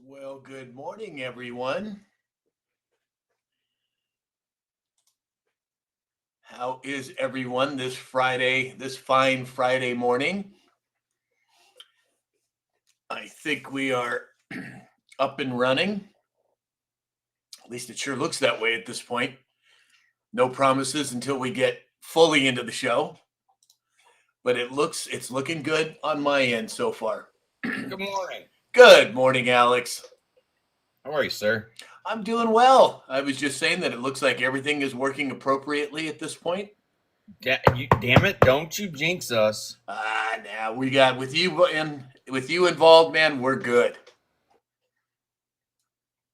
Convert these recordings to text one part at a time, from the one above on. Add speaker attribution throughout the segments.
Speaker 1: Well, good morning, everyone. How is everyone this Friday, this fine Friday morning? I think we are up and running. At least it sure looks that way at this point. No promises until we get fully into the show, but it's looking good on my end so far.
Speaker 2: Good morning.
Speaker 1: Good morning, Alex.
Speaker 2: How are you, sir?
Speaker 1: I'm doing well. I was just saying that it looks like everything is working appropriately at this point.
Speaker 2: Damn it! Don't you jinx us.
Speaker 1: Now we got with you involved, man. We're good.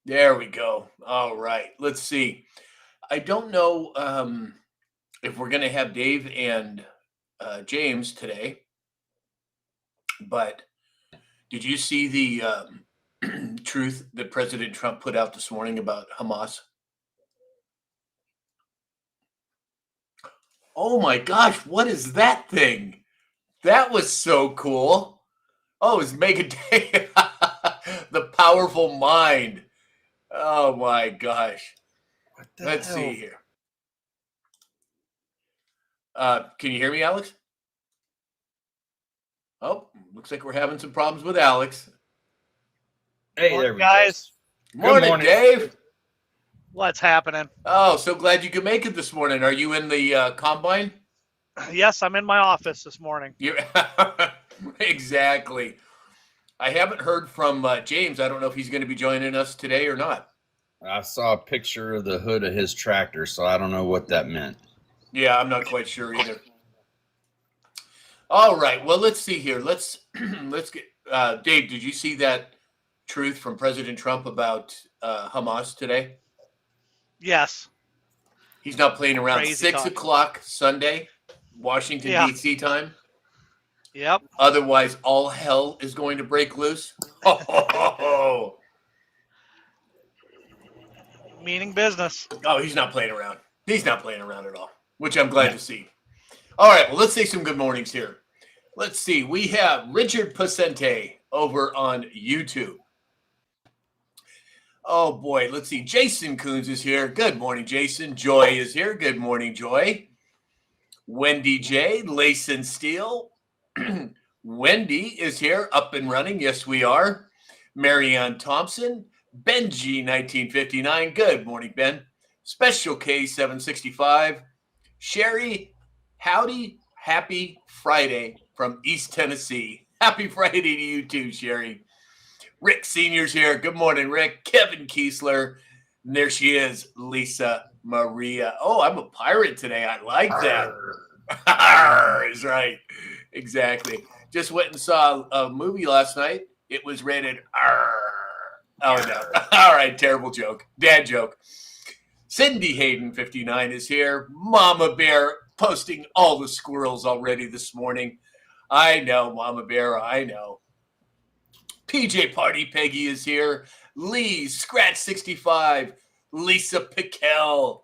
Speaker 1: There we go. All right. Let's see. I don't know if we're gonna have Dave and James today, but did you see the truth that President Trump put out this morning about Hamas? Oh my gosh, what is that thing? That was so cool. Oh, it's Megan Day, the powerful mind. Oh my gosh.
Speaker 2: What the
Speaker 1: Let's
Speaker 2: hell?
Speaker 1: see here. Can you hear me, Alex? Oh, looks like we're having some problems with Alex.
Speaker 2: Hey,
Speaker 3: Morning,
Speaker 2: there we
Speaker 3: guys.
Speaker 1: Morning,
Speaker 2: morning.
Speaker 1: Dave.
Speaker 3: What's happening?
Speaker 1: Oh, so glad you could make it this morning. Are you in the combine?
Speaker 3: Yes, I'm in my office this morning.
Speaker 1: You exactly. I haven't heard from James. I don't know if he's going to be joining us today or not.
Speaker 2: I saw a picture of the hood of his tractor, so I don't know what that meant.
Speaker 1: Yeah, I'm not quite sure either. All right. Well, let's see here. Let's get Dave. Did you see that truth from President Trump about Hamas today?
Speaker 3: Yes.
Speaker 1: He's not playing around.
Speaker 3: Crazy
Speaker 1: 6
Speaker 3: talk.
Speaker 1: o'clock Sunday, Washington
Speaker 3: Yeah.
Speaker 1: D.C. time.
Speaker 3: Yep.
Speaker 1: Otherwise, all hell is going to break loose. Oh,
Speaker 3: Meaning business.
Speaker 1: he's not playing around. He's not playing around at all, which I'm glad to see. All right, well, let's say some good mornings here. Let's see. We have Richard Pacente over on YouTube. Oh, boy. Let's see. Jason Coons is here. Good morning, Jason. Joy is here. Good morning, Joy. Wendy J. Layson Steele. Wendy is here, up and running. Yes, we are. Marianne Thompson. Benji 1959. Good morning, Ben. Special K 765. Sherry, howdy, happy Friday from East Tennessee. Happy Friday to you too, Sherry. Rick Senior's here. Good morning, Rick. Kevin Kiesler. And there she is, Lisa Maria. Oh, I'm a pirate today. I like that. Arr, is right. Exactly. Just went and saw a movie last night. It was rated R. Oh, no. All right. Terrible joke. Dad joke. Cindy Hayden, 59, is here. Mama Bear posting all the squirrels already this morning. I know, Mama Bear. I know. PJ Party Peggy is here. Lee, Scratch 65. Lisa Piquel.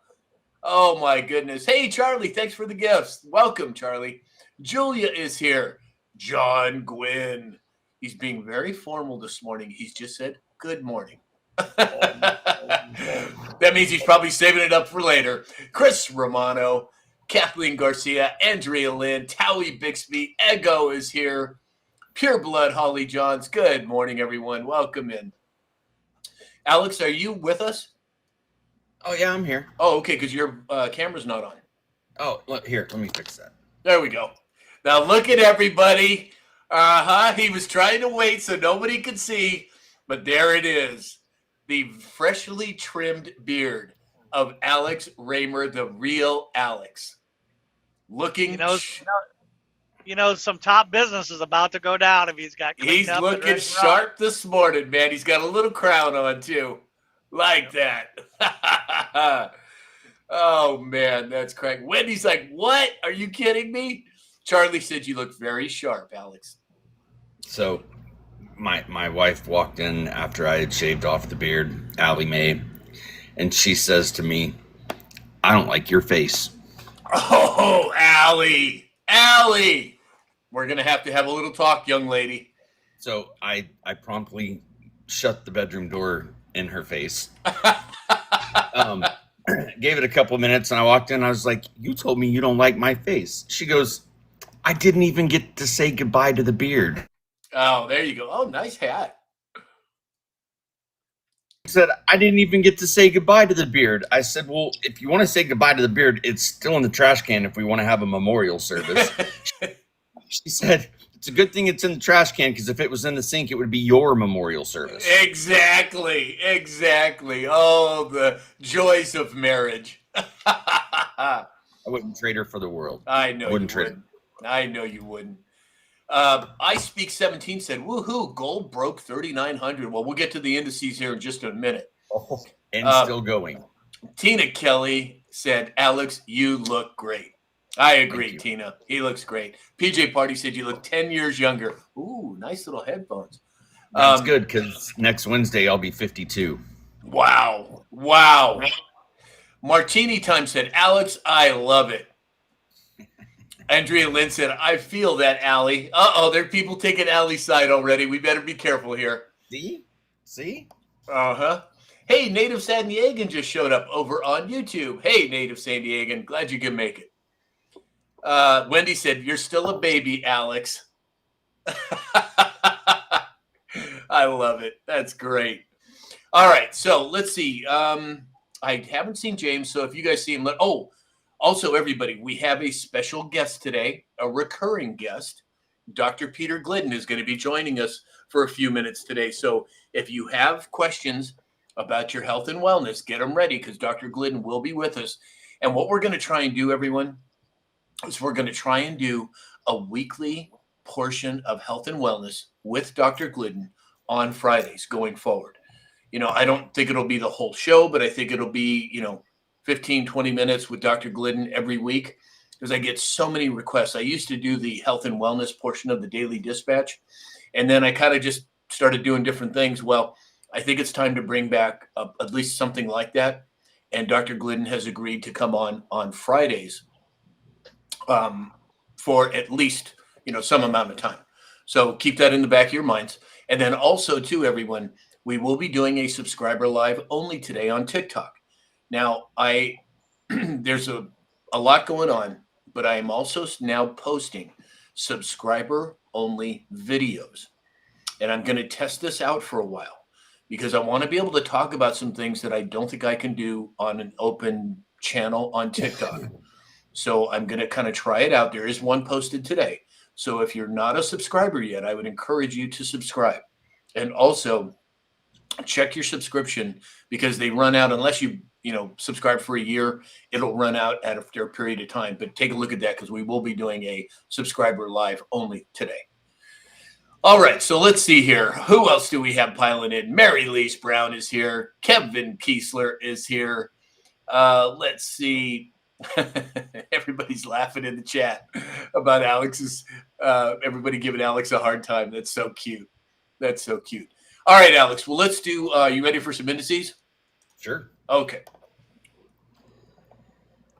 Speaker 1: Oh, my goodness. Hey, Charlie, thanks for the gifts. Welcome, Charlie. Julia is here. John Gwynn. He's being very formal this morning. He's just said, good morning. That means he's probably saving it up for later. Chris Romano, Kathleen Garcia, Andrea Lynn, Towie Bixby, Ego is here. Pure Blood Holly Johns. Good morning, everyone. Welcome in. Alex, are you with us?
Speaker 2: Oh, yeah, I'm here.
Speaker 1: Oh, okay, because your camera's not on.
Speaker 2: Oh, look, here, let me fix that.
Speaker 1: There we go. Now look at everybody. He was trying to wait so nobody could see, but there it is. The freshly trimmed beard of Alex Raymer, the real Alex. Looking,
Speaker 3: Some top business is about to go down if he's got cleaned
Speaker 1: he's
Speaker 3: up and
Speaker 1: looking
Speaker 3: ready to rock.
Speaker 1: sharp this morning, man. He's got a little crown on too, like that. Oh man, that's crack. Wendy's like, "What? Are you kidding me?" Charlie said you look very sharp, Alex.
Speaker 2: So, my wife walked in after I had shaved off the beard, Allie Mae, and she says to me, "I don't like your face."
Speaker 1: Oh, Allie, we're gonna have to have a little talk, young lady.
Speaker 2: So I promptly shut the bedroom door in her face. Gave it a couple minutes and I walked in. I was like, you told me you don't like my face. She goes, I didn't even get to say goodbye to the beard.
Speaker 1: Oh, there you go. Oh, nice hat.
Speaker 2: She said, I didn't even get to say goodbye to the beard. I said, well, if you want to say goodbye to the beard, it's still in the trash can if we want to have a memorial service. She said, it's a good thing it's in the trash can because if it was in the sink, it would be your memorial service.
Speaker 1: Exactly. Oh, the joys of marriage.
Speaker 2: I wouldn't trade her for the world.
Speaker 1: I know
Speaker 2: Wouldn't
Speaker 1: you
Speaker 2: trade
Speaker 1: wouldn't. I know you wouldn't. I Speak 17 said, woohoo, gold broke 3,900. Well, we'll get to the indices here in just a minute.
Speaker 2: Oh, and still going.
Speaker 1: Tina Kelly said, Alex, you look great. I agree, Tina. He looks great. PJ Party said you look 10 years younger. Ooh, nice little headphones.
Speaker 2: That's good because next Wednesday I'll be 52.
Speaker 1: Wow. Martini Time said, Alex, I love it. Andrea Lynn said, I feel that, Allie. Uh-oh, there are people taking Allie's side already. We better be careful here.
Speaker 2: See?
Speaker 1: Uh-huh. Hey, Native San Diegan just showed up over on YouTube. Hey, Native San Diegan, glad you can make it. Wendy said, you're still a baby, Alex. I love it. That's great. All right, so let's see. I haven't seen James, so if you guys see him, also, everybody, we have a special guest today, a recurring guest. Dr. Peter Glidden is going to be joining us for a few minutes today. So if you have questions about your health and wellness, get them ready because Dr. Glidden will be with us. And what we're going to try and do, everyone, is we're going to try and do a weekly portion of health and wellness with Dr. Glidden on Fridays going forward. I don't think it'll be the whole show, but I think it'll be, 15, 20 minutes with Dr. Glidden every week because I get so many requests. I used to do the health and wellness portion of the Daily Dispatch, and then I kind of just started doing different things. Well, I think it's time to bring back at least something like that, and Dr. Glidden has agreed to come on Fridays for at least, some amount of time. So keep that in the back of your minds. And then also, too, everyone, we will be doing a subscriber live only today on TikTok. Now, there's a lot going on, but I am also now posting subscriber-only videos. And I'm going to test this out for a while because I want to be able to talk about some things that I don't think I can do on an open channel on TikTok. So I'm going to kind of try it out. There is one posted today. So if you're not a subscriber yet, I would encourage you to subscribe. And also check your subscription because they run out unless you subscribe for a year, it'll run out after a period of time. But take a look at that because we will be doing a subscriber live only today. All right, so let's see here. Who else do we have piling in? Mary Lise Brown is here. Kevin Kiesler is here. Let's see. Everybody's laughing in the chat about Alex's. Everybody giving Alex a hard time. That's so cute. All right, Alex. Well, let's do. You ready for some indices?
Speaker 2: Sure.
Speaker 1: Okay.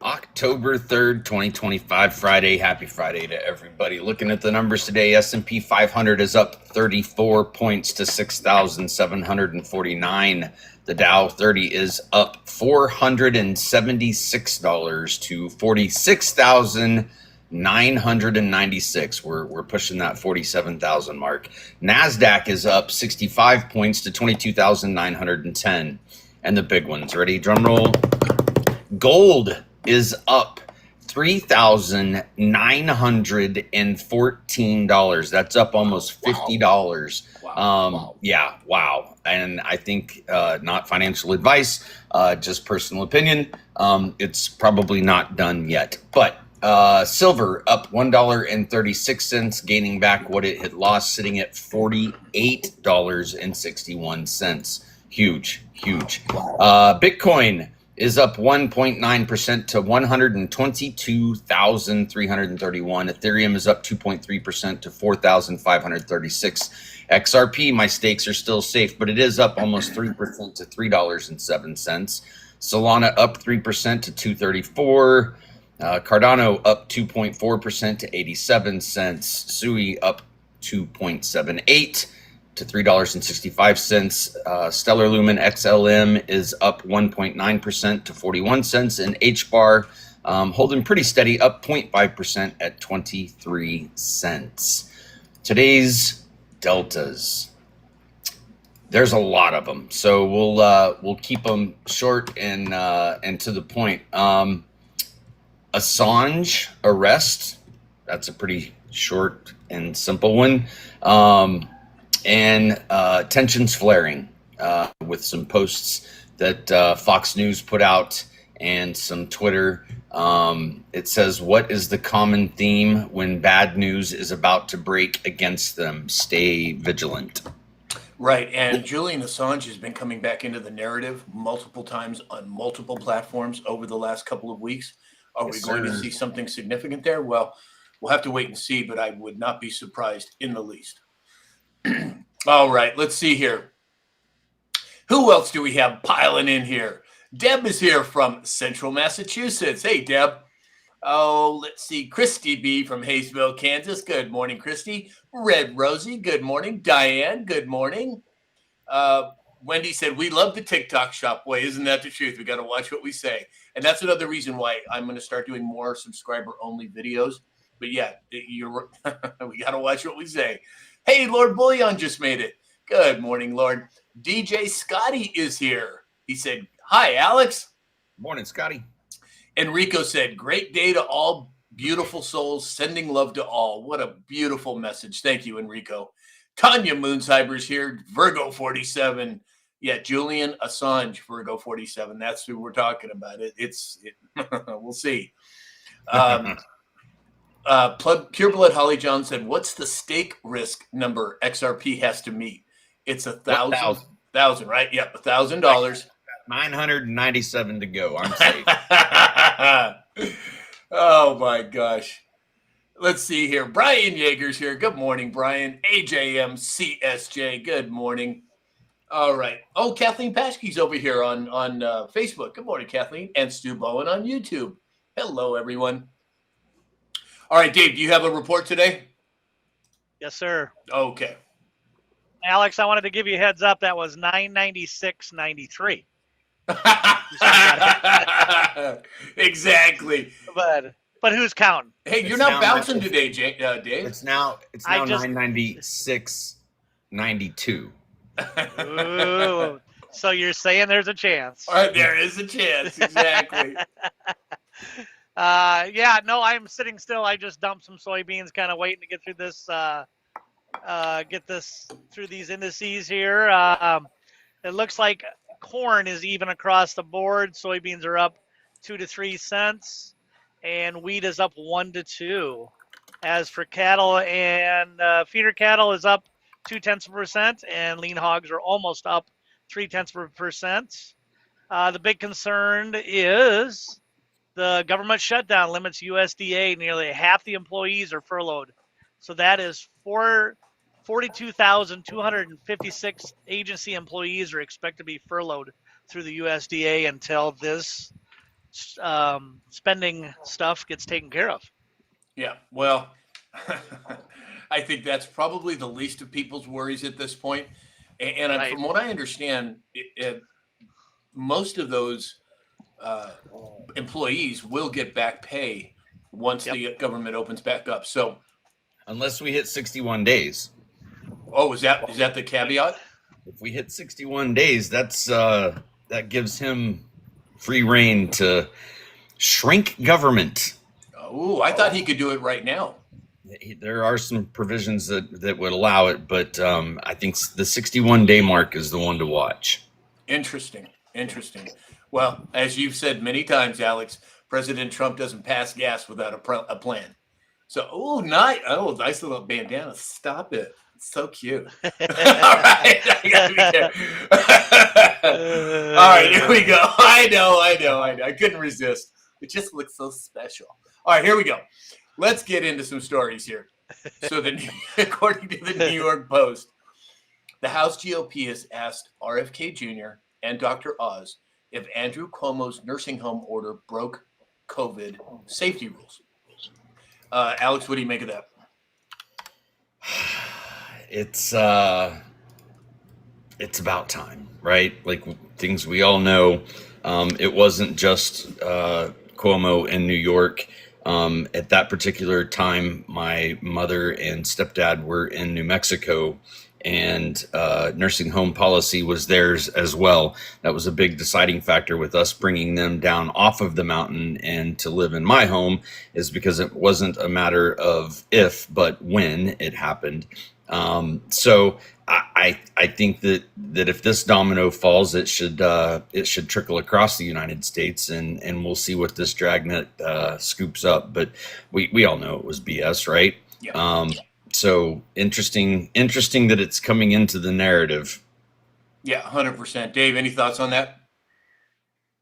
Speaker 2: October 3rd, 2025, Friday. Happy Friday to everybody. Looking at the numbers today, S&P 500 is up 34 points to 6,749. The Dow 30 is up $476 to 46,996. We're pushing that 47,000 mark. NASDAQ is up 65 points to 22,910. And the big ones, ready? Drum roll. Gold is up $3,914. That's up almost $50.
Speaker 1: Wow.
Speaker 2: Yeah, wow. And I think not financial advice, just personal opinion. It's probably not done yet. But silver up $1.36, gaining back what it had lost, sitting at $48.61. Huge. Bitcoin is up 1.9% to 122,331. Ethereum is up 2.3% to 4,536. XRP, my stakes are still safe, but it is up almost 3% to $3.07. Solana up 3% to 234. Cardano up 2.4% to 87 cents. Sui up 2.78. to $3.65. Stellar Lumen XLM is up 1.9% to 41 cents, and HBAR holding pretty steady, up 0.5% at 23 cents. Today's deltas. There's a lot of them, so we'll keep them short and to the point. Assange arrest. That's a pretty short and simple one. And tensions flaring with some posts that Fox News put out and some Twitter. It says, "What is the common theme when bad news is about to break against them? Stay vigilant."
Speaker 1: Right. And Julian Assange has been coming back into the narrative multiple times on multiple platforms over the last couple of weeks. Are we going to see something significant there? Well, we'll have to wait and see, but I would not be surprised in the least. All right, let's see here. Who else do we have piling in here? Deb is here from Central Massachusetts. Hey, Deb. Oh, let's see. Christy B from Hayesville, Kansas. Good morning, Christy. Red Rosie, good morning. Diane, good morning. Wendy said, we love the TikTok shop way. Isn't that the truth? We got to watch what we say. And that's another reason why I'm going to start doing more subscriber-only videos. But yeah, we got to watch what we say. Hey, Lord Bullion just made it. Good morning, Lord. DJ Scotty is here. He said, hi, Alex.
Speaker 2: Morning, Scotty.
Speaker 1: Enrico said, great day to all beautiful souls, sending love to all. What a beautiful message. Thank you, Enrico. Tanya Moonsheimer's here, Virgo 47. Yeah, Julian Assange, Virgo 47. That's who we're talking about. We'll see. Pure Blood Holly John said, what's the stake risk number XRP has to meet? It's 1,000, right? Yep, $1,000.
Speaker 2: 997 to go. I'm safe.
Speaker 1: Oh my gosh. Let's see here. Brian Yeager's here. Good morning, Brian. AJM CSJ. Good morning. All right. Oh, Kathleen Paschke's over here on Facebook. Good morning, Kathleen. And Stu Bowen on YouTube. Hello, everyone. All right, Dave, do you have a report today?
Speaker 3: Yes, sir.
Speaker 1: Okay.
Speaker 3: Alex, I wanted to give you a heads up. That was 996.93.
Speaker 1: Exactly.
Speaker 3: But who's counting?
Speaker 1: Hey, you're not bouncing today, Dave.
Speaker 2: It's now 996.92.
Speaker 3: Ooh, so you're saying there's a chance?
Speaker 1: All right, there is a chance. Exactly.
Speaker 3: Yeah, no, I'm sitting still. I just dumped some soybeans, kind of waiting to get through this. Through these indices here. It looks like corn is even across the board. Soybeans are up 2 to 3 cents, and wheat is up 1 to 2. As for cattle and feeder cattle is up 0.2%, and lean hogs are almost up 0.3%. The big concern is the government shutdown limits USDA. Nearly half the employees are furloughed. So that is 42,256 agency employees are expected to be furloughed through the USDA until this spending stuff gets taken care of.
Speaker 1: Yeah, well, I think that's probably the least of people's worries at this point. And right. From what I understand, most of those employees will get back pay once the government opens back up. So,
Speaker 2: unless we hit 61 days.
Speaker 1: Oh, is that the caveat?
Speaker 2: If we hit 61 days, that gives him free reign to shrink government.
Speaker 1: Oh, I thought he could do it right now.
Speaker 2: There are some provisions that would allow it, but I think the 61-day mark is the one to watch. Interesting.
Speaker 1: Well, as you've said many times, Alex, President Trump doesn't pass gas without a plan. So, nice little bandana. Stop it. It's so cute. All right. I gotta be there. All right, here we go. I know. I couldn't resist. It just looks so special. All right, here we go. Let's get into some stories here. So, according to the New York Post, the House GOP has asked RFK Jr. and Dr. Oz if Andrew Cuomo's nursing home order broke COVID safety rules. Alex, what do you make of that?
Speaker 2: It's It's about time, right? Like things we all know. It wasn't just Cuomo in New York. At that particular time, my mother and stepdad were in New Mexico, and nursing home policy was theirs as well. That was a big deciding factor with us bringing them down off of the mountain and to live in my home, is because it wasn't a matter of if, but when it happened. So I think that if this domino falls, it should trickle across the United States, and we'll see what this dragnet scoops up. But we all know it was BS, right?
Speaker 1: Yeah.
Speaker 2: So interesting that it's coming into the narrative.
Speaker 1: Yeah, 100%. Dave, any thoughts on that?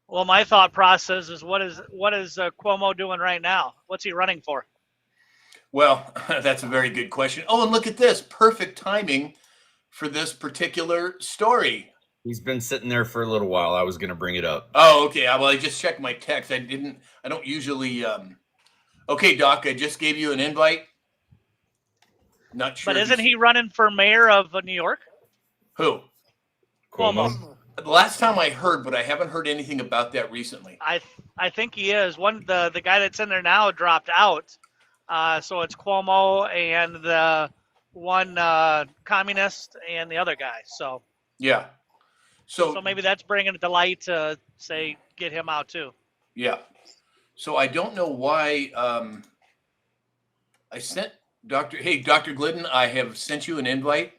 Speaker 3: Well, my thought process is what is Cuomo doing right now? What's he running for?
Speaker 1: Well, that's a very good question. Oh, and look at this. Perfect timing for this particular story.
Speaker 2: He's been sitting there for a little while. I was going to bring it up.
Speaker 1: Oh, okay. Well, I just checked my text. I don't usually. Okay, Doc, I just gave you an invite. Not sure.
Speaker 3: But isn't he running for mayor of New York?
Speaker 1: Who?
Speaker 3: Cuomo.
Speaker 1: The last time I heard, but I haven't heard anything about that recently.
Speaker 3: I think he is. The guy that's in there now dropped out. So it's Cuomo and the one communist and the other guy. So
Speaker 1: yeah. So
Speaker 3: maybe that's bringing it to light to say get him out too.
Speaker 1: Yeah. So I don't know why I sent Dr. Glidden, I have sent you an invite.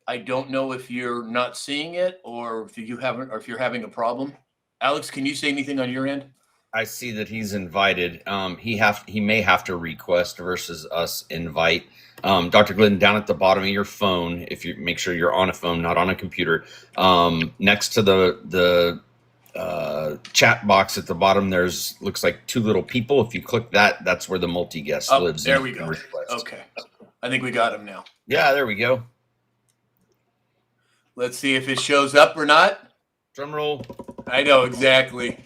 Speaker 1: I don't know if you're not seeing it or if you haven't, or if you're having a problem. Alex, can you say anything on your end?
Speaker 2: I see that he's invited. He may have to request versus us invite. Dr. Glidden, down at the bottom of your phone, if you make sure you're on a phone, not on a computer, next to the chat box at the bottom, looks like two little people. If you click that, that's where the multi-guest lives.
Speaker 1: There we go. Okay. I think we got him now.
Speaker 2: Yeah, there we go.
Speaker 1: Let's see if it shows up or not.
Speaker 2: Drum roll.
Speaker 1: I know, exactly.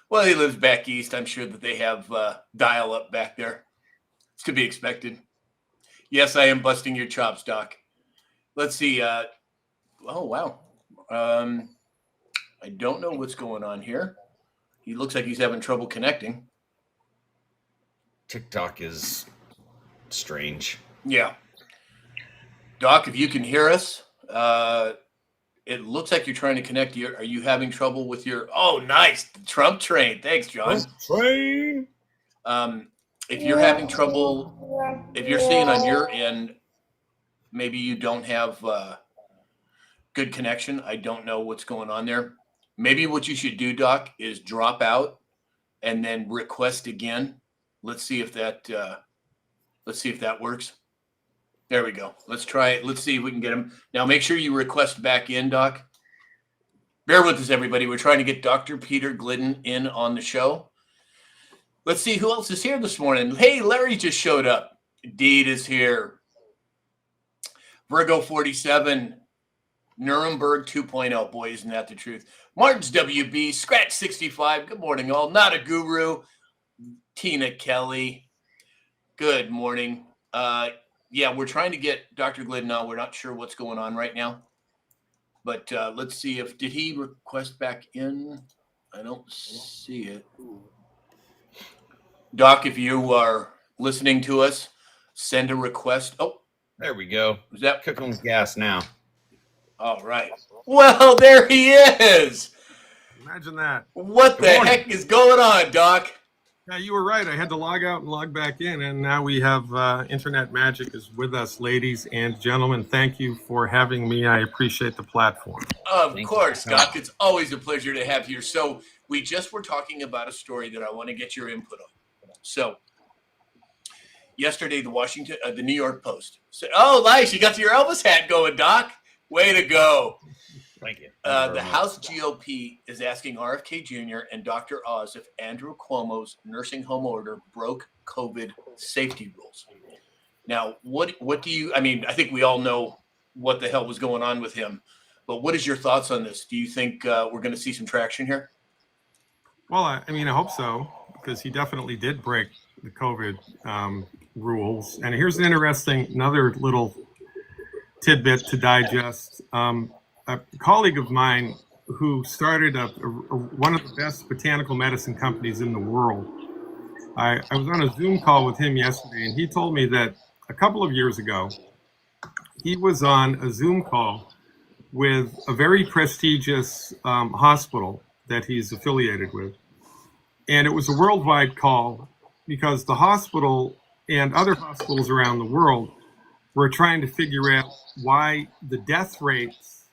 Speaker 1: Well, he lives back east. I'm sure that they have dial-up back there. It's to be expected. Yes, I am busting your chops, Doc. Let's see. Oh, wow. I don't know what's going on here. He looks like he's having trouble connecting.
Speaker 2: TikTok is strange.
Speaker 1: Yeah. Doc, if you can hear us, it looks like you're trying to connect. Are you having trouble with your? Oh, nice, the Trump train. Thanks, John.
Speaker 2: Train.
Speaker 1: If you're having trouble, if you're seeing on your end, maybe you don't have good connection. I don't know what's going on there. Maybe what you should do, Doc, is drop out and then request again. Let's see if that works. There we go. Let's try it. Let's see if we can get him. Now, make sure you request back in, Doc. Bear with us, everybody. We're trying to get Dr. Peter Glidden in on the show. Let's see who else is here this morning. Hey, Larry just showed up. Deed is here. Virgo 47. Nuremberg 2.0. Boy, isn't that the truth. Martin's WB. Scratch 65. Good morning, all. Not a guru. Tina Kelly. Good morning. Yeah, we're trying to get Dr. Glidden on. We're not sure what's going on right now. But let's see did he request back in? I don't see it. Doc, if you are listening to us, send a request. Oh,
Speaker 2: there we go.
Speaker 1: Is that
Speaker 2: cooking with gas now?
Speaker 1: All right. Well, there he is.
Speaker 4: Imagine that.
Speaker 1: What the heck is going on, Doc?
Speaker 4: Yeah, you were right. I had to log out and log back in, and now we have Internet Magic is with us, ladies and gentlemen. Thank you for having me. I appreciate the platform.
Speaker 1: Of course, Doc. It's always a pleasure to have you here. So we just were talking about a story that I want to get your input on. So yesterday, the New York Post said, "Oh, nice, you got your Elvis hat going, Doc. Way to go."
Speaker 2: Thank you.
Speaker 1: The House GOP is asking RFK Jr. and Dr. Oz if Andrew Cuomo's nursing home order broke COVID safety rules. Now, what do you? I mean, I think we all know what the hell was going on with him, but what is your thoughts on this? Do you think we're going to see some traction here?
Speaker 4: Well, I mean, I hope so, because he definitely did break the COVID rules. And here's another little tidbit to digest. A colleague of mine who started one of the best botanical medicine companies in the world. I was on a Zoom call with him yesterday, and he told me that a couple of years ago, he was on a Zoom call with a very prestigious hospital that he's affiliated with. And it was a worldwide call because the hospital and other hospitals around the world were trying to figure out why the death rates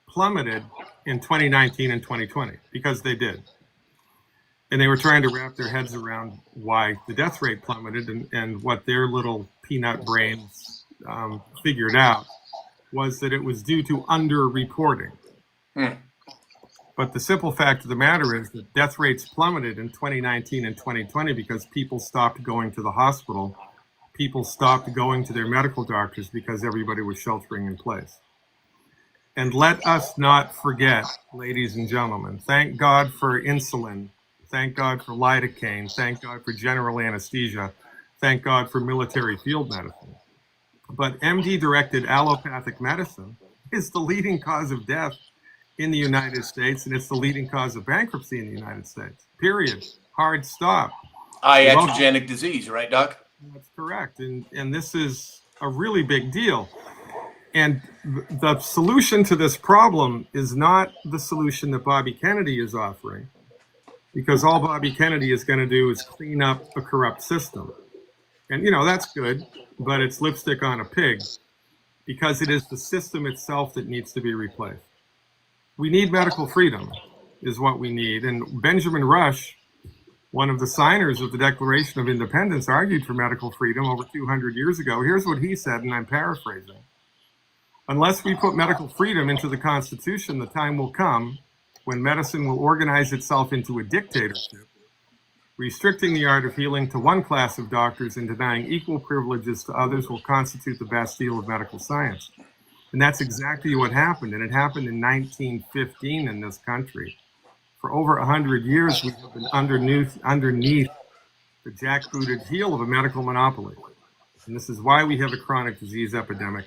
Speaker 4: plummeted in 2019 and 2020, because they did. And they were trying to wrap their heads around why the death rate plummeted, and what their little peanut brains figured out was that it was due to under-reporting. But the simple fact of the matter is that death rates plummeted in 2019 and 2020 because people stopped going to the hospital. People stopped going to their medical doctors because everybody was sheltering in place. And let us not forget, ladies and gentlemen, thank God for insulin. Thank God for lidocaine. Thank God for general anesthesia. Thank God for military field medicine. But MD-directed allopathic medicine is the leading cause of death in the United States, and it's the leading cause of bankruptcy in the United States. Period. Hard stop.
Speaker 1: Iatrogenic disease, right, Doc?
Speaker 4: That's correct. And this is a really big deal. And the solution to this problem is not the solution that Bobby Kennedy is offering, because all Bobby Kennedy is going to do is clean up a corrupt system. And, that's good, but it's lipstick on a pig, because it is the system itself that needs to be replaced. We need medical freedom, is what we need. And Benjamin Rush, one of the signers of the Declaration of Independence, argued for medical freedom over 200 years ago. Here's what he said, and I'm paraphrasing. Unless we put medical freedom into the Constitution, the time will come when medicine will organize itself into a dictatorship, restricting the art of healing to one class of doctors and denying equal privileges to others will constitute the Bastille of medical science. And that's exactly what happened. And it happened in 1915 in this country. For over 100 years, we've been underneath the jackbooted heel of a medical monopoly. And this is why we have a chronic disease epidemic.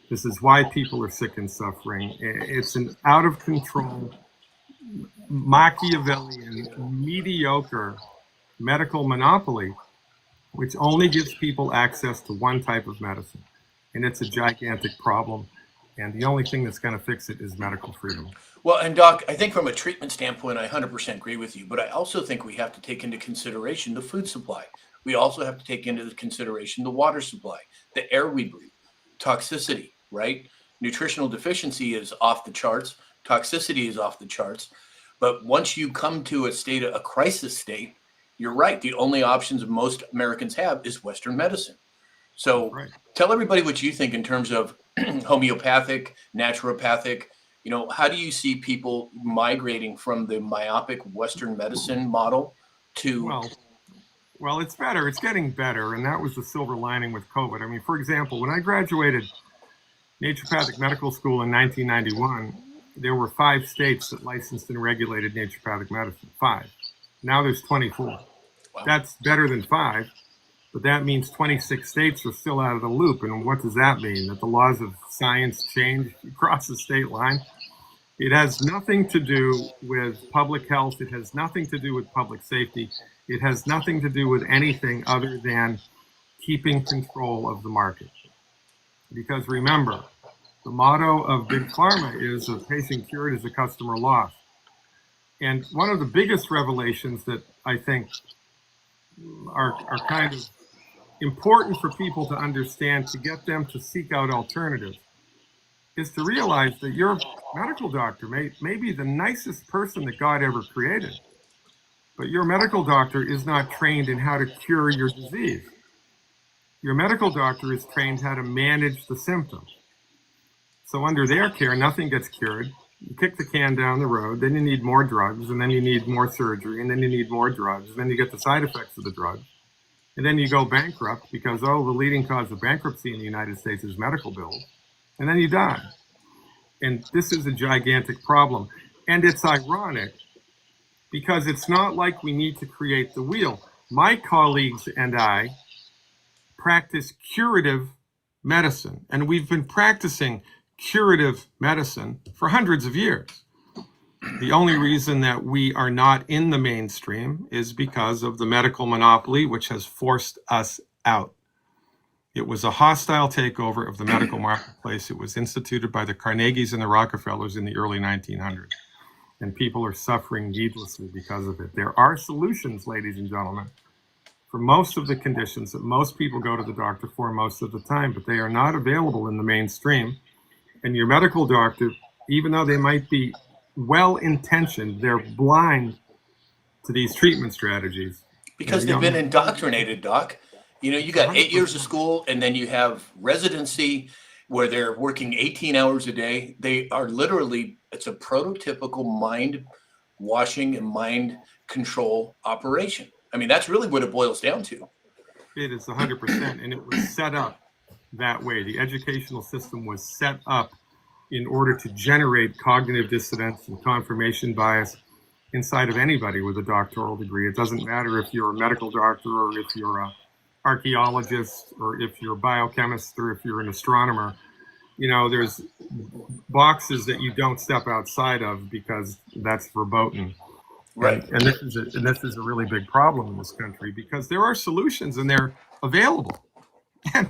Speaker 4: This is why people are sick and suffering. It's an out of control, Machiavellian, mediocre medical monopoly, which only gives people access to one type of medicine. And it's a gigantic problem. And the only thing that's going to fix it is medical freedom.
Speaker 1: Well, and Doc, I think from a treatment standpoint, I 100% agree with you. But I also think we have to take into consideration the food supply. We also have to take into consideration the water supply, the air we breathe, toxicity, right? Nutritional deficiency is off the charts. Toxicity is off the charts. But once you come to a crisis state, you're right. The only options most Americans have is Western medicine. So Tell everybody what you think in terms of homeopathic, naturopathic. How do you see people migrating from the myopic Western medicine model to...
Speaker 4: Well, it's better. It's getting better. And that was the silver lining with COVID. I mean, for example, when I graduated naturopathic medical school in 1991, there were 5 states that licensed and regulated naturopathic medicine. 5. Now there's 24. Wow. That's better than 5, but that means 26 states are still out of the loop. And what does that mean? That the laws of science change across the state line? It has nothing to do with public health. It has nothing to do with public safety. It has nothing to do with anything other than keeping control of the market. Because remember, the motto of Big Pharma is a patient cured is a customer lost. And one of the biggest revelations that I think are kind of important for people to understand, to get them to seek out alternatives, is to realize that your medical doctor may be the nicest person that God ever created, but your medical doctor is not trained in how to cure your disease. Your medical doctor is trained how to manage the symptoms. So under their care, nothing gets cured. You kick the can down the road, then you need more drugs, and then you need more surgery, and then you need more drugs, and then you get the side effects of the drugs. And then you go bankrupt because, the leading cause of bankruptcy in the United States is medical bills. And then you die. And this is a gigantic problem. And it's ironic because it's not like we need to create the wheel. My colleagues and I practice curative medicine, and we've been practicing curative medicine for hundreds of years. The only reason that we are not in the mainstream is because of the medical monopoly, which has forced us out. It was a hostile takeover of the medical marketplace. It was instituted by the Carnegies and the Rockefellers in the early 1900s. And people are suffering needlessly because of it. There are solutions, ladies and gentlemen, for most of the conditions that most people go to the doctor for most of the time, but they are not available in the mainstream. And your medical doctor, even though they might be well-intentioned, they're blind to these treatment strategies.
Speaker 1: Because they've been indoctrinated, Doc. You got 8 years of school, and then you have residency where they're working 18 hours a day. They are literally, it's a prototypical mind washing and mind control operation. I mean, that's really what it boils down to.
Speaker 4: It is 100%, and it was set up that way. The educational system was set up in order to generate cognitive dissonance and confirmation bias inside of anybody with a doctoral degree. It doesn't matter if you're a medical doctor or if you're a archaeologist or if you're a biochemist or if you're an astronomer. There's boxes that you don't step outside of because that's verboten.
Speaker 1: Right.
Speaker 4: And this is a really big problem in this country because there are solutions and they're available. And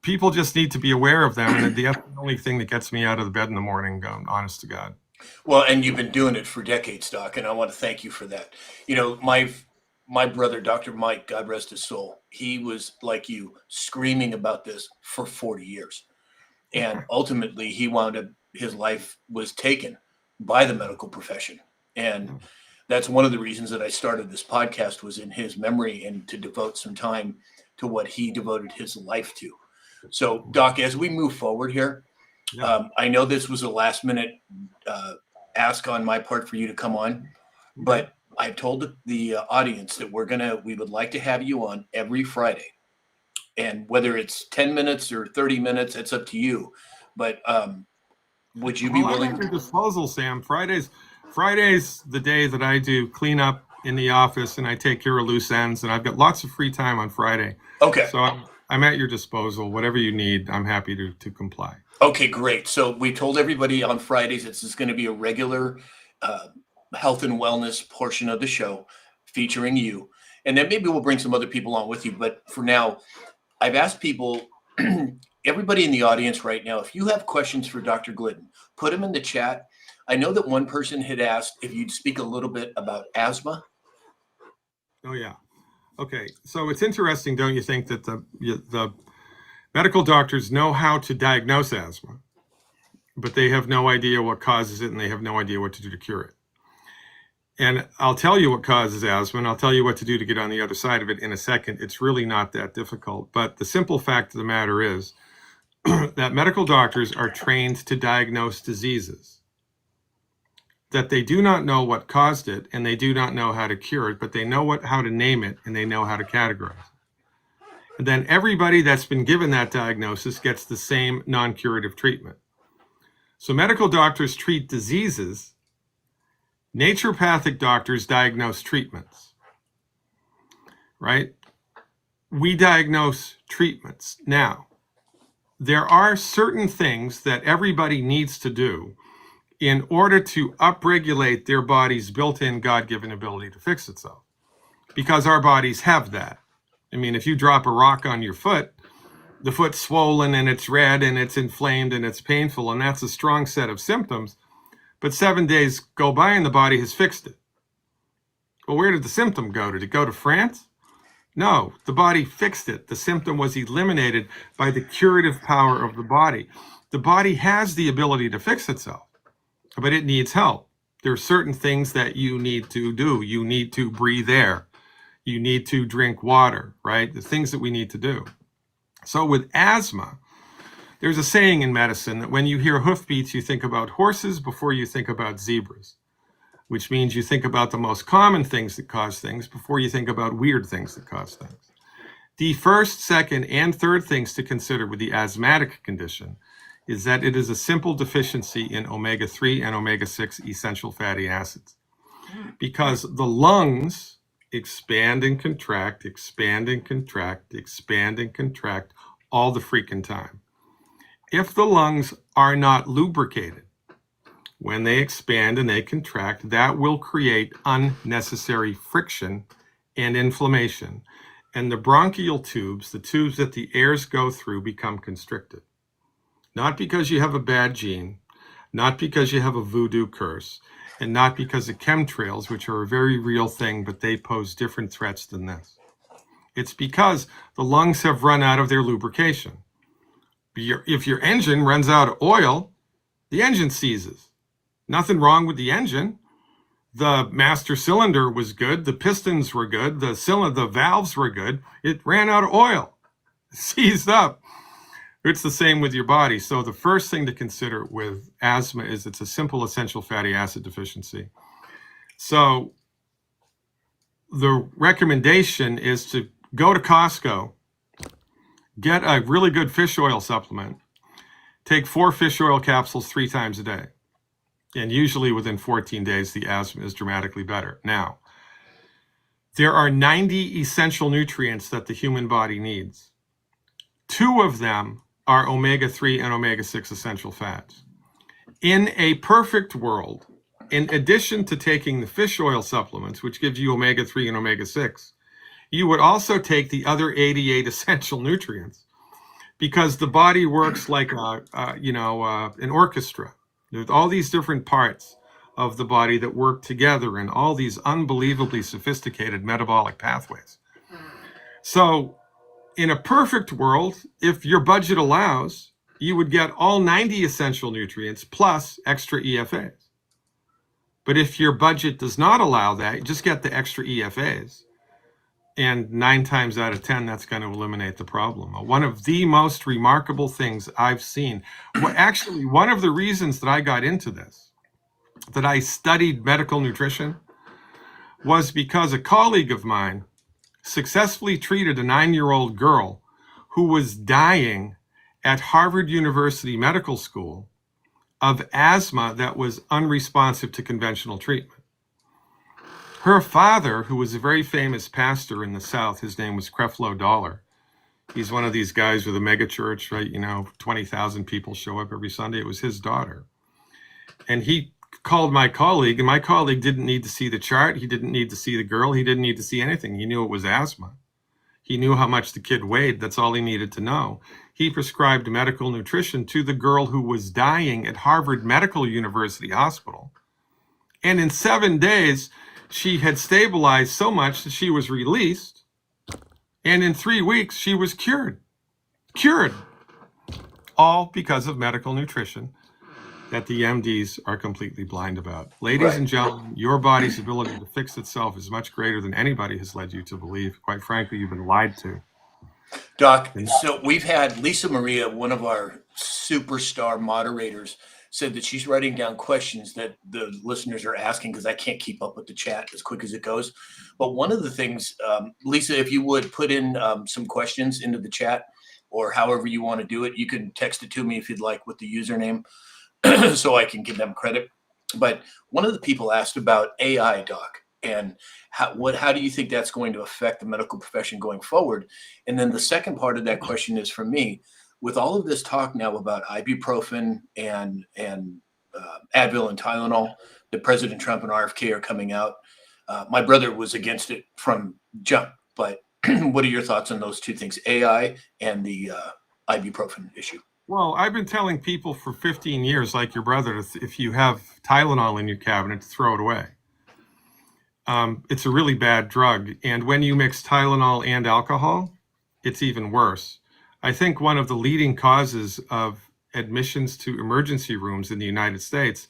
Speaker 4: people just need to be aware of them. And that's the only thing that gets me out of the bed in the morning, honest to God.
Speaker 1: Well, and you've been doing it for decades, Doc, and I want to thank you for that. My brother, Dr. Mike, God rest his soul, he was like you, screaming about this for 40 years. And ultimately, he wound up, his life was taken by the medical profession. And that's one of the reasons that I started this podcast, was in his memory and to devote some time to what he devoted his life to. So, Doc, as we move forward here, I know this was a last minute ask on my part for you to come on, but I told the audience that we would like to have you on every Friday. And whether it's 10 minutes or 30 minutes, it's up to you. But would you be willing?
Speaker 4: I'm at your disposal, Sam. Friday's the day that I do cleanup in the office and I take care of loose ends, and I've got lots of free time on Friday.
Speaker 1: Okay.
Speaker 4: So I'm at your disposal. Whatever you need, I'm happy to comply.
Speaker 1: Okay, great. So we told everybody on Fridays this is going to be a regular health and wellness portion of the show featuring you. And then maybe we'll bring some other people on with you. But for now, I've asked people, everybody in the audience right now, if you have questions for Dr. Glidden, put them in the chat. I know that one person had asked if you'd speak a little bit about asthma.
Speaker 4: Oh, yeah. Okay. So it's interesting, don't you think, that the medical doctors know how to diagnose asthma, but they have no idea what causes it and they have no idea what to do to cure it. And I'll tell you what causes asthma, and I'll tell you what to do to get on the other side of it in a second. It's really not that difficult. But the simple fact of the matter is that medical doctors are trained to diagnose diseases, that they do not know what caused it and they do not know how to cure it, but they know how to name it and they know how to categorize it. And then everybody that's been given that diagnosis gets the same non-curative treatment. So medical doctors treat diseases. Naturopathic doctors diagnose treatments, right? We diagnose treatments. Now, there are certain things that everybody needs to do in order to upregulate their body's built-in God-given ability to fix itself, because our bodies have that. I mean, if you drop a rock on your foot, the foot's swollen and it's red and it's inflamed and it's painful, and that's a strong set of symptoms. But 7 days go by and the body has fixed it. Well, where did the symptom go? Did it go to France? No, the body fixed it. The symptom was eliminated by the curative power of the body. The body has the ability to fix itself, but it needs help. There are certain things that you need to do. You need to breathe air. You need to drink water, right? The things that we need to do. So with asthma, there's a saying in medicine that when you hear hoofbeats, you think about horses before you think about zebras, which means you think about the most common things that cause things before you think about weird things that cause things. The first, second, and third things to consider with the asthmatic condition is that it is a simple deficiency in omega-3 and omega-6 essential fatty acids, because the lungs expand and contract, expand and contract, expand and contract all the freaking time. If the lungs are not lubricated, when they expand and they contract, that will create unnecessary friction and inflammation. And the bronchial tubes, the tubes that the airs go through, become constricted. Not because you have a bad gene, not because you have a voodoo curse, and not because of chemtrails, which are a very real thing, but they pose different threats than this. It's because the lungs have run out of their lubrication. If your engine runs out of oil, the engine seizes. Nothing wrong with the engine. The master cylinder was good. The pistons were good. The valves were good. It ran out of oil, seized up. It's the same with your body. So the first thing to consider with asthma is it's a simple essential fatty acid deficiency. So the recommendation is to go to Costco, get a really good fish oil supplement, take 4 fish oil capsules 3 times a day. And usually within 14 days, the asthma is dramatically better. Now, there are 90 essential nutrients that the human body needs. 2 of them are omega-3 and omega-6 essential fats. In a perfect world, in addition to taking the fish oil supplements, which gives you omega-3 and omega-6, you would also take the other 88 essential nutrients, because the body works like an orchestra. There's all these different parts of the body that work together in all these unbelievably sophisticated metabolic pathways. So in a perfect world, if your budget allows, you would get all 90 essential nutrients plus extra EFAs. But if your budget does not allow that, just get the extra EFAs. And 9 times out of 10, that's going to eliminate the problem. One of the most remarkable things I've seen, actually, one of the reasons that I got into this, that I studied medical nutrition, was because a colleague of mine successfully treated a 9-year-old girl who was dying at Harvard University Medical School of asthma that was unresponsive to conventional treatment. Her father, who was a very famous pastor in the South, his name was Creflo Dollar. He's one of these guys with a mega church, right? 20,000 people show up every Sunday. It was his daughter. And he called my colleague, and my colleague didn't need to see the chart. He didn't need to see the girl. He didn't need to see anything. He knew it was asthma. He knew how much the kid weighed. That's all he needed to know. He prescribed medical nutrition to the girl who was dying at Harvard Medical University Hospital. And in 7 days, she had stabilized so much that she was released. And in 3 weeks, she was cured. Cured. All because of medical nutrition that the MDs are completely blind about. Ladies and gentlemen, your body's ability to fix itself is much greater than anybody has led you to believe. Quite frankly, you've been lied to.
Speaker 1: Doc, so we've had Lisa Maria, one of our superstar moderators, said that she's writing down questions that the listeners are asking, because I can't keep up with the chat as quick as it goes. But one of the things, Lisa, if you would put in some questions into the chat, or however you want to do it, you can text it to me if you'd like with the username so I can give them credit. But one of the people asked about AI, Doc, and how do you think that's going to affect the medical profession going forward? And then the second part of that question is for me. With all of this talk now about ibuprofen and Advil and Tylenol, that President Trump and RFK are coming out, my brother was against it from jump. But what are your thoughts on those 2 things, AI and the ibuprofen issue?
Speaker 4: Well, I've been telling people for 15 years, like your brother, if you have Tylenol in your cabinet, to throw it away. It's a really bad drug. And when you mix Tylenol and alcohol, it's even worse. I think one of the leading causes of admissions to emergency rooms in the United States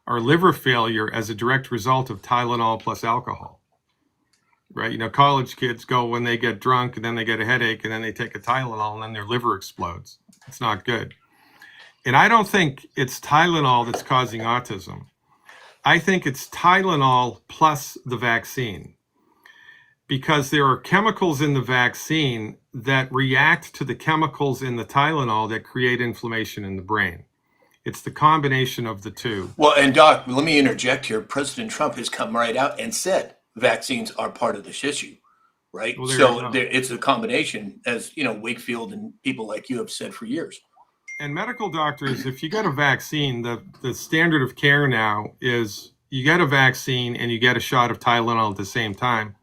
Speaker 4: are liver failure as a direct result of Tylenol plus alcohol, right? College kids go when they get drunk and then they get a headache and then they take a Tylenol and then their liver explodes. It's not good. And I don't think it's Tylenol that's causing autism. I think it's Tylenol plus the vaccine, because there are chemicals in the vaccine that react to the chemicals in the Tylenol that create inflammation in the brain. It's the combination of the 2.
Speaker 1: Well, and Doc, let me interject here. President Trump has come right out and said vaccines are part of this issue. right?
Speaker 4: Well, there you
Speaker 1: So
Speaker 4: go.
Speaker 1: it's a combination, as you know, Wakefield and people like you have said for years.
Speaker 4: And medical doctors, if you get a vaccine, the standard of care now is you get a vaccine and you get a shot of Tylenol at the same time,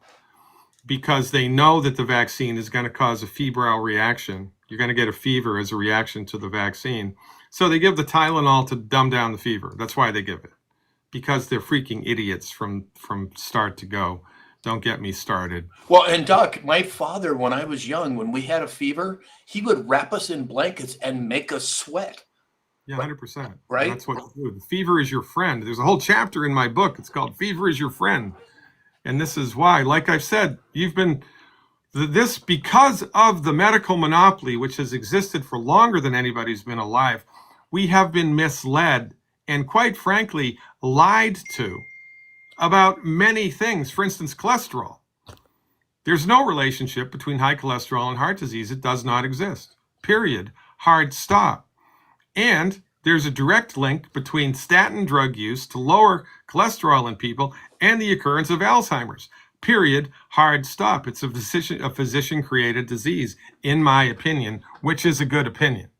Speaker 4: because they know that the vaccine is going to cause a febrile reaction. You're going to get a fever as a reaction to the vaccine. So they give the Tylenol to dumb down the fever. That's why they give it, because they're freaking idiots from start to go. Don't get me started.
Speaker 1: Well, and Doc, my father, when I was young, when we had a fever, he would wrap us in blankets and make us sweat.
Speaker 4: Yeah, 100%.
Speaker 1: Right?
Speaker 4: That's what you do. Fever is your friend. There's a whole chapter in my book. It's called Fever is Your Friend. And this is why, like I've said, this, because of the medical monopoly, which has existed for longer than anybody's been alive, we have been misled and, quite frankly, lied to about many things. For instance, cholesterol. There's no relationship between high cholesterol and heart disease. It does not exist. Period. Hard stop. And there's a direct link between statin drug use to lower cholesterol in people and the occurrence of Alzheimer's. Period. Hard stop. It's a physician-created disease, in my opinion, which is a good opinion.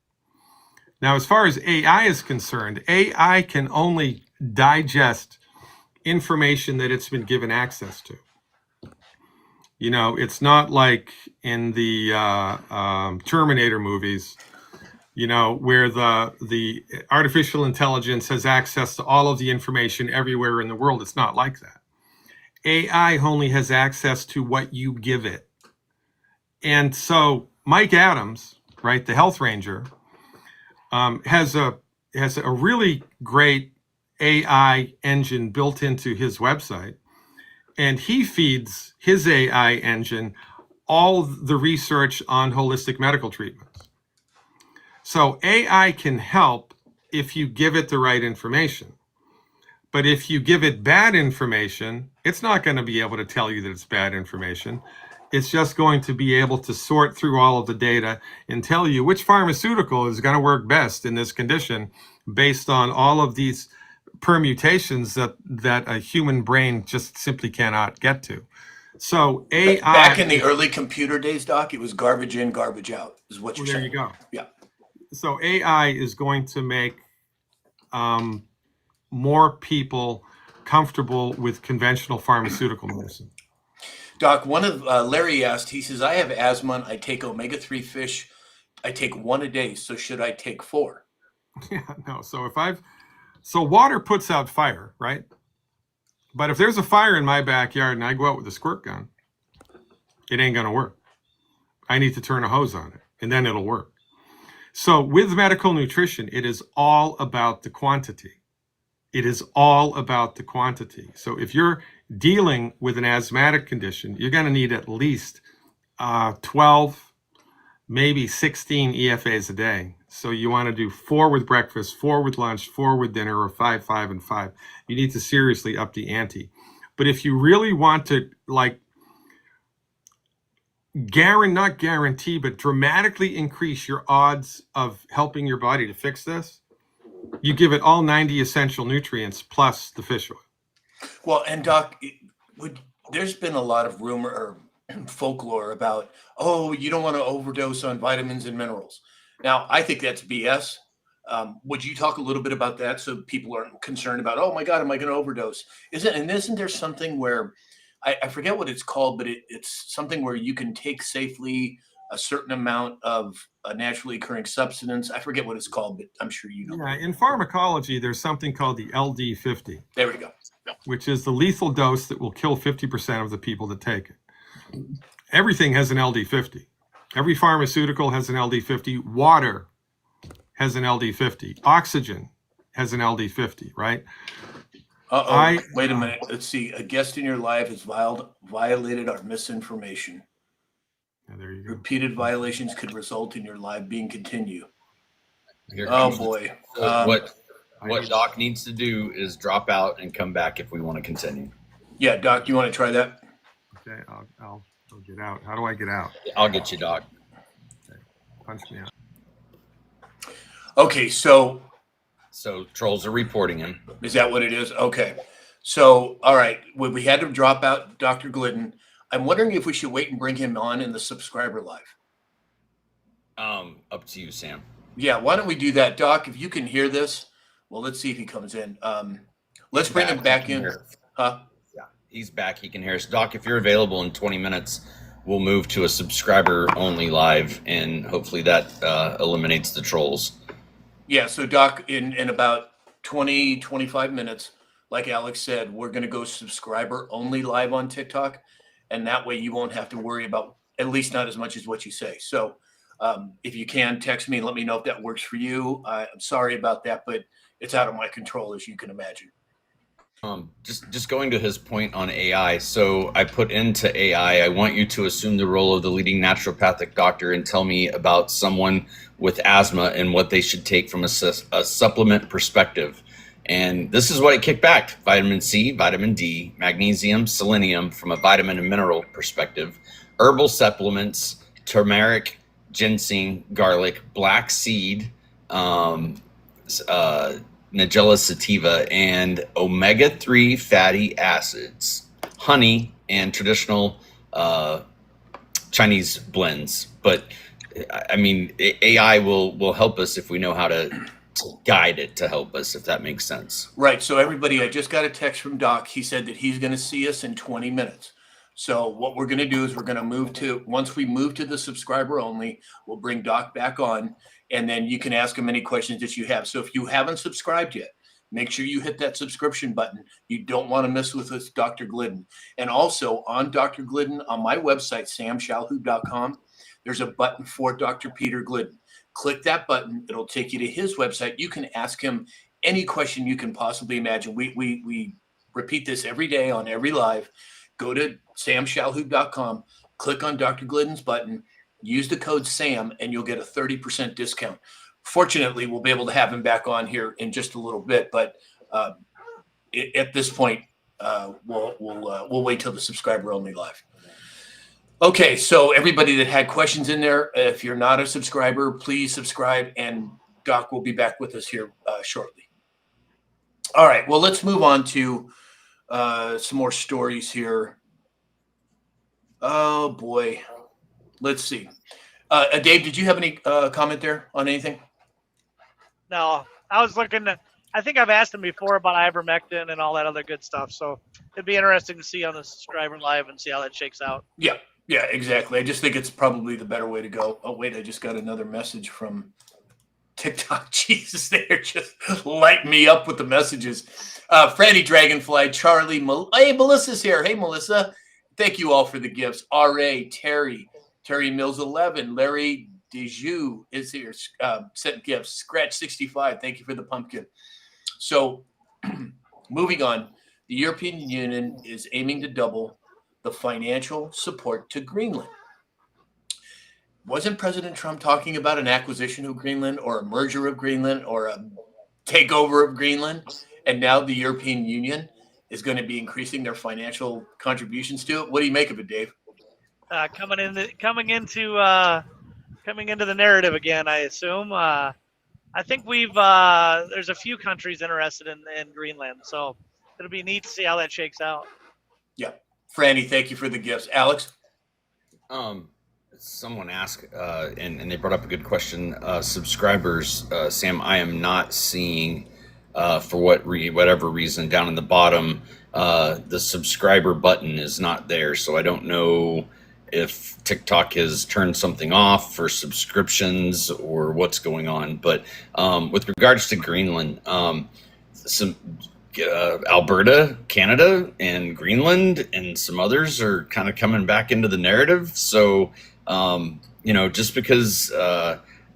Speaker 4: Now, as far as AI is concerned, AI can only digest information that it's been given access to. You know, it's not like in the Terminator movies, you know, where the artificial intelligence has access to all of the information everywhere in the world. It's not like that. AI only has access to what you give it. And so Mike Adams, right, the health ranger, has a really great AI engine built into his website, and he feeds his AI engine all the research on holistic medical treatments. So AI can help if you give it the right information. But if you give it bad information, it's not going to be able to tell you that it's bad information. It's just going to be able to sort through all of the data and tell you which pharmaceutical is going to work best in this condition based on all of these permutations that a human brain just simply cannot get to. So AI,
Speaker 1: back in the early computer days, Doc, it was garbage in, garbage out, is what you're
Speaker 4: there
Speaker 1: saying.
Speaker 4: you go.
Speaker 1: Yeah.
Speaker 4: So AI is going to make more people comfortable with conventional pharmaceutical medicine.
Speaker 1: Doc, one of Larry asked, he says, I have asthma, I take omega-3 fish, I take 1 a day, so should I take 4?
Speaker 4: Yeah, no. So water puts out fire, right? But if there's a fire in my backyard and I go out with a squirt gun, it ain't going to work. I need to turn a hose on it, and then it'll work. So with medical nutrition, it is all about the quantity. It is all about the quantity. So if you're dealing with an asthmatic condition, you're going to need at least 12, maybe 16 EFAs a day. So you want to do 4 with breakfast, 4 with lunch, 4 with dinner, or 5, 5, and 5. You need to seriously up the ante. But if you really want to, like, not guarantee, but dramatically increase your odds of helping your body to fix this, you give it all 90 essential nutrients plus the fish oil.
Speaker 1: Well, and Doc, there's been a lot of rumor or folklore about, oh, you don't want to overdose on vitamins and minerals. Now, I think that's BS. Would you talk a little bit about that so people aren't concerned about, oh my God, am I going to overdose? Isn't there something where, I forget what it's called, but it's something where you can take safely a certain amount of a naturally occurring substance. I forget what it's called, but I'm sure you know.
Speaker 4: Yeah, in pharmacology, there's something called the LD50.
Speaker 1: There we go.
Speaker 4: Which is the lethal dose that will kill 50% of the people that take it. Everything has an LD50. Every pharmaceutical has an LD50. Water has an LD50. Oxygen has an LD50, right?
Speaker 1: Wait a minute. Let's see. A guest in your life has violated our misinformation.
Speaker 4: Yeah, there you go.
Speaker 1: Repeated violations could result in your live being continued.
Speaker 2: Here
Speaker 1: Oh
Speaker 2: comes
Speaker 1: boy.
Speaker 2: what Doc needs to do is drop out and come back if we want to continue.
Speaker 1: Yeah, Doc, you want to try that?
Speaker 4: Okay, I'll get out. How do I get out?
Speaker 2: I'll get you, Doc.
Speaker 4: Okay. Punch me out.
Speaker 1: Okay, so
Speaker 2: trolls are reporting him.
Speaker 1: is that what it is? Okay. So, all right, we had to drop out Dr. Glidden. I'm wondering if we should wait and bring him on in the subscriber live.
Speaker 2: Up to you, Sam.
Speaker 1: Yeah, why don't we do that, Doc? If you can hear this, well, let's see if he comes in. Let's bring him back in. Huh?
Speaker 2: Yeah, he's back. He can hear us. Doc, if you're available in 20 minutes, we'll move to a subscriber only live, and hopefully that eliminates the trolls.
Speaker 1: Yeah, so Doc, in about 20, 25 minutes, like Alex said, we're going to go subscriber only live on TikTok. And that way you won't have to worry about, at least not as much as what you say. So if you can, text me and let me know if that works for you. I'm sorry about that, but it's out of my control, as you can imagine.
Speaker 2: Just going to his point on AI. So I put into AI, I want you to assume the role of the leading naturopathic doctor and tell me about someone with asthma and what they should take from a supplement perspective. And this is what it kicked back: vitamin C, vitamin D, magnesium, selenium from a vitamin and mineral perspective, herbal supplements, turmeric, ginseng, garlic, black seed, Nigella sativa, and omega-3 fatty acids, honey, and traditional Chinese blends. But I mean, AI will help us if we know how to guide it to help us, if that makes sense.
Speaker 1: Right. So everybody, I just got a text from Doc. He said that he's going to see us in 20 minutes. So what we're going to do is we're going to move to, once we move to the subscriber only, we'll bring Doc back on, and then you can ask him any questions that you have. So if you haven't subscribed yet, make sure you hit that subscription button. You don't want to miss with us, Dr. Glidden. And also on Dr. Glidden, on my website, samshalhoub.com, there's a button for Dr. Peter Glidden. Click that button. It'll take you to his website. You can ask him any question you can possibly imagine. We repeat this every day on every live. Go to samshalhoub.com, click on Dr. Glidden's button, use the code SAM, and you'll get a 30% discount. Fortunately, we'll be able to have him back on here in just a little bit, but at this point, we'll wait till the subscriber only live. Okay, so everybody that had questions in there, if you're not a subscriber, please subscribe, and Doc will be back with us here shortly. All right, well, let's move on to some more stories here. Oh, boy. Let's see. Dave, did you have any comment there on anything?
Speaker 3: No, I was looking at, I think I've asked him before about ivermectin and all that other good stuff. So it'd be interesting to see on the subscriber live and see how that shakes out.
Speaker 1: Yeah, exactly. I just think it's probably the better way to go. Oh, wait, I just got another message from TikTok. Jesus, they're just lighting me up with the messages. Franny Dragonfly, Charlie, hey, Melissa's here. Hey, Melissa. Thank you all for the gifts. R.A., Terry Mills 11, Larry Dejoux is here, sent gifts. Scratch 65, thank you for the pumpkin. So moving on, the European Union is aiming to double the financial support to Greenland. Wasn't President Trump talking about an acquisition of Greenland or a merger of Greenland or a takeover of Greenland? And now the European Union is going to be increasing their financial contributions to it. What do you make of it, Dave?
Speaker 3: Coming into the narrative again, I assume. I think there's a few countries interested in Greenland, so it'll be neat to see how that shakes out.
Speaker 1: Yeah. Franny, thank you for the gifts. Alex?
Speaker 2: Someone asked, and they brought up a good question. Subscribers, Sam, I am not seeing, for whatever reason, down in the bottom, the subscriber button is not there. So I don't know if TikTok has turned something off for subscriptions or what's going on. But with regards to Greenland, Alberta, Canada, and Greenland, and some others are kind of coming back into the narrative. So, just because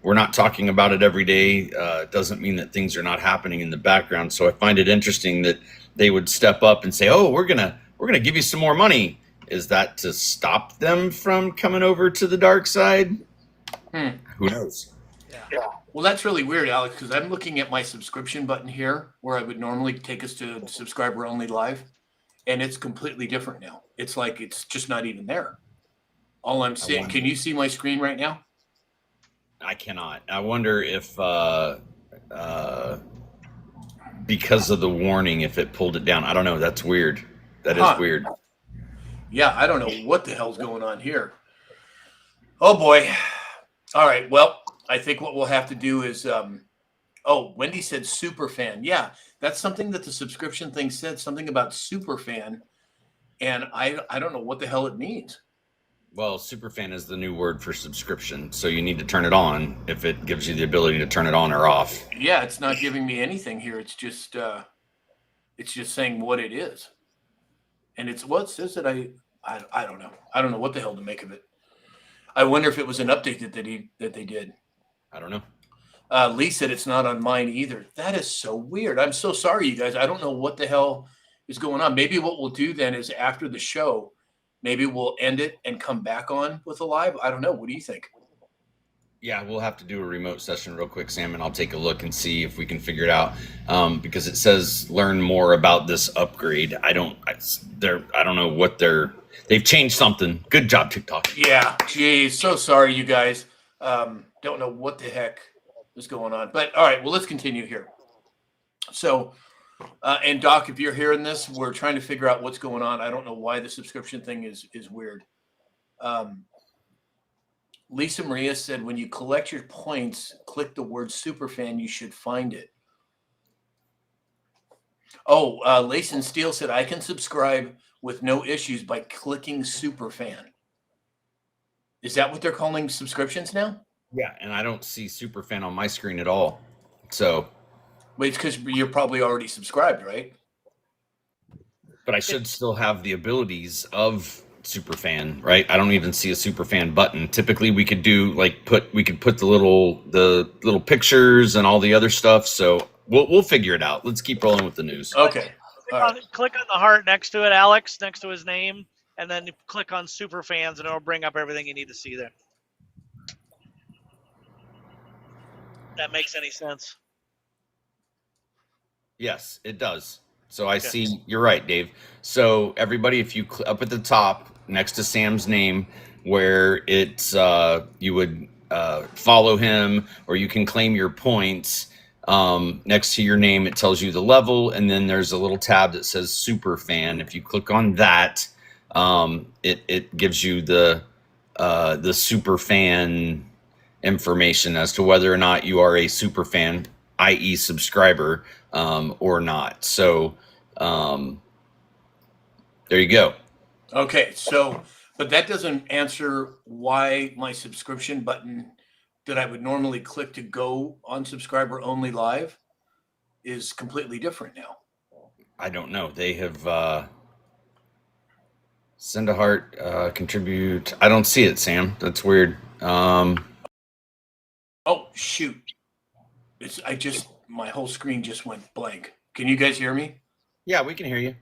Speaker 2: we're not talking about it every day doesn't mean that things are not happening in the background. So I find it interesting that they would step up and say, "Oh, we're gonna give you some more money." Is that to stop them from coming over to the dark side? Who knows?
Speaker 1: Yeah. Well, that's really weird, Alex, because I'm looking at my subscription button here where I would normally take us to subscriber only live, and it's completely different now. It's like it's just not even there. All I'm seeing, can you see my screen right now?
Speaker 2: I cannot. I wonder if because of the warning, if it pulled it down. I don't know. That's weird. That is weird.
Speaker 1: Yeah, I don't know what the hell's going on here. Oh boy. All right. Well, I think what we'll have to do is oh, Wendy said super fan. Yeah, that's something that the subscription thing said, something about super fan. And I don't know what the hell it means.
Speaker 2: Well, superfan is the new word for subscription, so you need to turn it on if it gives you the ability to turn it on or off.
Speaker 1: Yeah, it's not giving me anything here. It's just saying what it is. And it's what says that I don't know. I don't know what the hell to make of it. I wonder if it was an update that they did.
Speaker 2: I don't know.
Speaker 1: Lee said it's not on mine either. That is so weird. I'm so sorry, you guys. I don't know what the hell is going on. Maybe what we'll do then is after the show, maybe we'll end it and come back on with a live. I don't know. What do you think?
Speaker 2: Yeah, we'll have to do a remote session real quick, Sam, and I'll take a look and see if we can figure it out. Because it says learn more about this upgrade. I don't know what they've changed something. Good job, TikTok.
Speaker 1: Yeah, geez, so sorry, you guys. Don't know what the heck is going on. But all right, well, let's continue here. So, and Doc, if you're hearing this, we're trying to figure out what's going on. I don't know why the subscription thing is weird. Lisa Maria said, when you collect your points, click the word superfan. You should find it. Oh, Layson Steele said, I can subscribe with no issues by clicking superfan. Is that what they're calling subscriptions now?
Speaker 2: Yeah, and I don't see superfan on my screen at all. So,
Speaker 1: Wait, it's because you're probably already subscribed, right?
Speaker 2: but I should still have the abilities of superfan, right? I don't even see a superfan button. Typically, we could do we could put the little pictures and all the other stuff. So we'll figure it out. Let's keep rolling with the news.
Speaker 1: Okay. All right.
Speaker 3: Click on the heart next to it, Alex, next to his name, and then you click on super fans, and it'll bring up everything you need to see there. That makes any sense?
Speaker 2: Yes, it does. So I see, you're right, Dave. So everybody, if you up at the top next to Sam's name, where it's you would follow him, or you can claim your points. Next to your name, it tells you the level, and then there's a little tab that says Super Fan. If you click on that, it gives you the Super Fan information as to whether or not you are a super fan, i.e. subscriber, or not. So there you go.
Speaker 1: Okay. So, but that doesn't answer why my subscription button that I would normally click to go on subscriber only live is completely different now.
Speaker 2: I don't know. They have send a heart, contribute. I don't see it, Sam. That's weird.
Speaker 1: Oh shoot! My whole screen just went blank. Can you guys hear me?
Speaker 2: Yeah, we can hear you.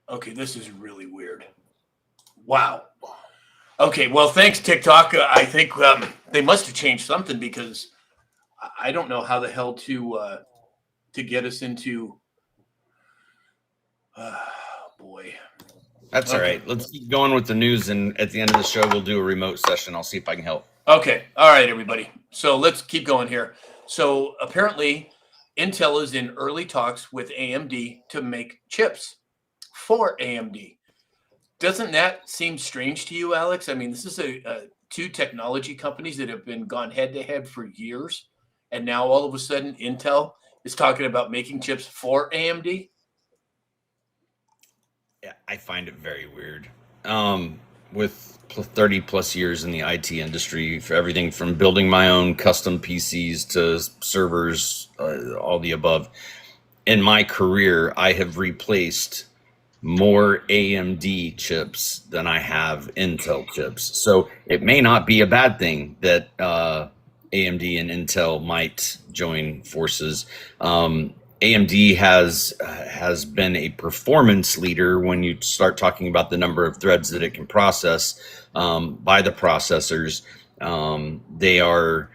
Speaker 1: Okay, this is really weird. Wow. Okay, well, thanks, TikTok. I think they must have changed something, because I don't know how the hell to get us into. Boy.
Speaker 2: That's all right. Let's keep going with the news, and at the end of the show, we'll do a remote session. I'll see if I can help.
Speaker 1: Okay. All right, everybody. So let's keep going here. So apparently, Intel is in early talks with AMD to make chips for AMD. Doesn't that seem strange to you, Alex? I mean, this is two technology companies that have been gone head to head for years, and now all of a sudden Intel is talking about making chips for AMD.
Speaker 2: Yeah, I find it very weird. With 30 plus years in the IT industry, for everything from building my own custom PCs to servers, all the above. In my career, I have replaced more AMD chips than I have Intel chips. So it may not be a bad thing that AMD and Intel might join forces. AMD has been a performance leader when you start talking about the number of threads that it can process by the processors. They are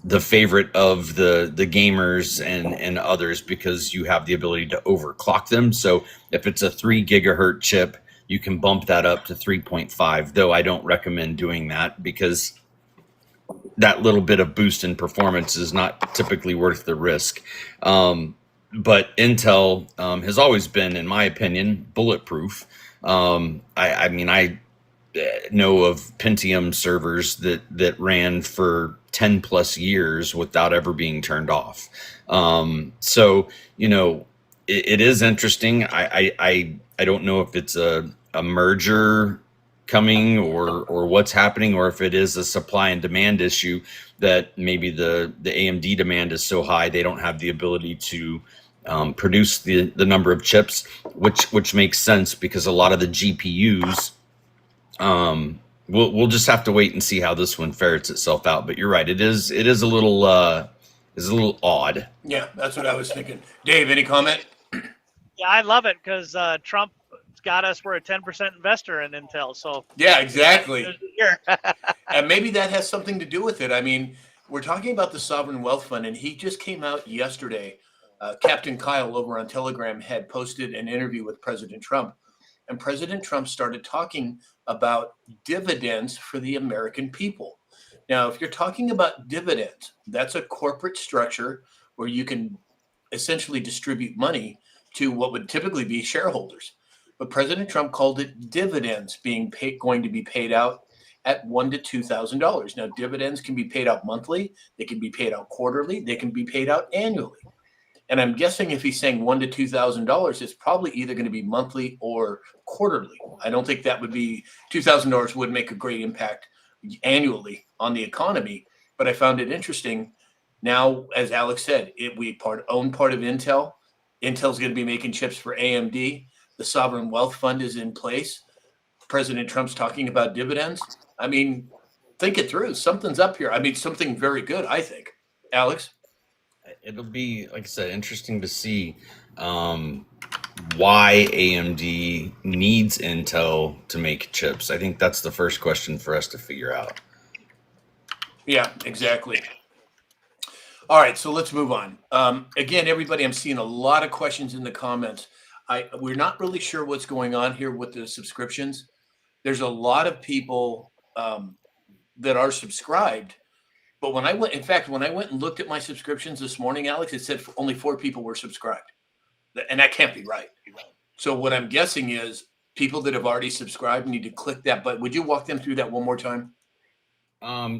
Speaker 2: the favorite of the gamers and others, because you have the ability to overclock them. So if it's a 3 gigahertz chip, you can bump that up to 3.5, though I don't recommend doing that, because that little bit of boost in performance is not typically worth the risk. but Intel has always been, in my opinion, bulletproof. I mean, I know of Pentium servers that ran for 10 plus years without ever being turned off. So it is interesting. I don't know if it's a merger coming or what's happening, or if it is a supply and demand issue that maybe the AMD demand is so high they don't have the ability to produce the number of chips, which makes sense because a lot of the GPUs. We'll just have to wait and see how this one ferrets itself out. But you're right, it is a little odd.
Speaker 1: Yeah, that's what I was thinking. Dave, any comment?
Speaker 3: Yeah, I love it because Trump got us. We're a 10% investor in Intel. So
Speaker 1: Yeah, exactly.
Speaker 3: here.
Speaker 1: And maybe that has something to do with it. I mean, we're talking about the Sovereign Wealth Fund, and he just came out yesterday. Captain Kyle over on Telegram had posted an interview with President Trump, and President Trump started talking about dividends for the American people. Now, if you're talking about dividends, that's a corporate structure where you can essentially distribute money to what would typically be shareholders. But President Trump called it dividends going to be paid out at $1,000 to $2,000. Now, dividends can be paid out monthly, they can be paid out quarterly, they can be paid out annually. And I'm guessing if he's saying $1,000 to $2,000, it's probably either going to be monthly or quarterly. I don't think that would be $2,000 would make a great impact annually on the economy. But I found it interesting. Now, as Alex said, we own part of Intel. Intel's going to be making chips for AMD. The Sovereign Wealth Fund is in place. President Trump's talking about dividends. I mean, think it through. Something's up here. I mean, something very good, I think. Alex?
Speaker 2: It'll be, like I said, interesting to see why AMD needs Intel to make chips. I think that's the first question for us to figure out.
Speaker 1: Yeah, exactly. All right, so let's move on. Again, everybody, I'm seeing a lot of questions in the comments. We're not really sure what's going on here with the subscriptions. There's a lot of people that are subscribed. But when I went and looked at my subscriptions this morning, Alex, it said only 4 people were subscribed. And that can't be right. So what I'm guessing is people that have already subscribed need to click that button. Would you walk them through that one more time?